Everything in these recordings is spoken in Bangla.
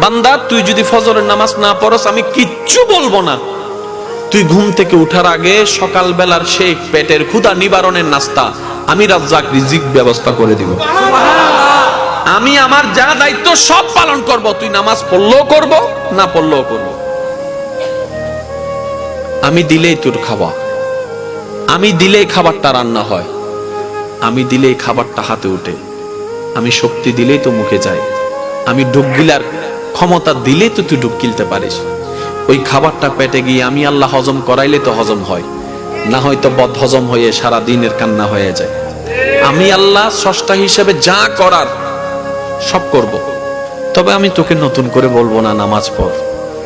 বান্দা তুই যদি ফজরের নামাজ না পড়স আমি কিচ্ছু বলবো না। তুই ঘুম থেকে উঠার আগে সকাল বেলার সেই পেটের ক্ষুধা নিবারণের নাস্তা আমি রাজ্জাক রিজিক ব্যবস্থা করে দিব। আমি আমার যা দায়িত্ব সব পালন করব। তুই নামাজ পড়লেও করব, না পড়লেও করব। আমি দিলেই তোর খাওয়া, আমি দিলেই খাবারটা রান্না হয়, আমি দিলেই খাবারটা হাতে উঠে, আমি শক্তি দিলেই তো মুখে যায়, আমি ডুব গিলার ক্ষমতা দিলেই তো তুই ডুব গিলতে পারিস। ওই খাবারটা পেটে গিয়ে আমি আল্লাহ হজম করাইলে তো হজম হয়, না হয়তো বদ হজম হয়ে সারা দিনের কান্না হয়ে যায়। আমি আল্লাহ স্রষ্টা হিসেবে যা করার সব করব। তবে আমি তোকে নতুন করে বলবো না নামাজ পড়,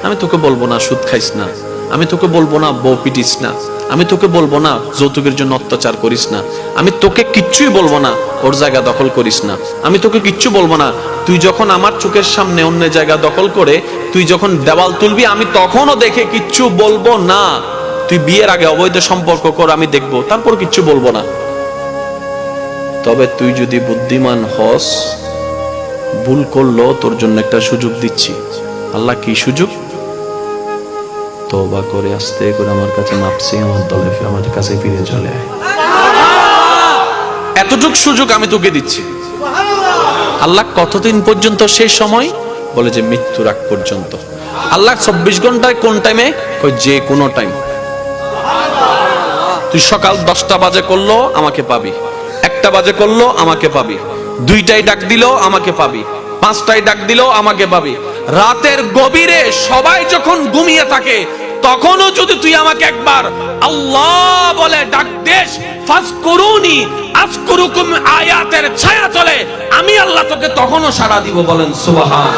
আমি তোকে বলবো না সুদ খাইস না, আমি তোকে বলবো না বউ পিটিস না, আমি তোকে বলবো না যৌতুকের জন্য অত্যাচার করিস না, আমি তোকে কিচ্ছুই বলবো না ওর জায়গা দখল করিস না, আমি তোকে কিচ্ছু বলবো না। তুই যখন আমার চোখের সামনে অন্য জায়গা দখল করে তুই যখন দেওয়াল তুলবি আমি তখনও দেখে কিচ্ছু বলবো না। তুই বিয়ের আগে অবৈধ সম্পর্ক কর, আমি দেখবো, তারপর কিচ্ছু বলবো না। তবে তুই যদি বুদ্ধিমান হস, ভুল করলো তোর জন্য একটা সুযোগ দিচ্ছি। আল্লাহ কি সুযোগ? তওবা করে আস্তে করে আমার কাছে মাপসি, আমার দলে আমার কাছে ফিরে চলে আয়। এতটুক সুযোগ আমি তোকে দিচ্ছি। আল্লাহ কতদিন পর্যন্ত? সেই সময় বলে যে মৃত্যুর আগ পর্যন্ত। আল্লাহ 24 ঘন্টায় কোন টাইমে? যে কোনো টাইম। তুই সকাল 10টা বাজে করলো আমাকে পাবি, 1টা বাজে করলো আমাকে পাবি, 2টায় ডাক দিলো আমাকে পাবি, 5টায় ডাক দিলো আমাকে পাবি। রাতের গভীরে সবাই যখন ঘুমিয়ে থাকে তখনও যদি তুই আমাকে একবার আল্লাহ বলে ডাক দেস, ফাজকুরুনি আযকুরুকুম আয়াতের ছায়া তলে আমি আল্লাহ তোকে তখনও সাড়া দিব। বলেন সুবহান।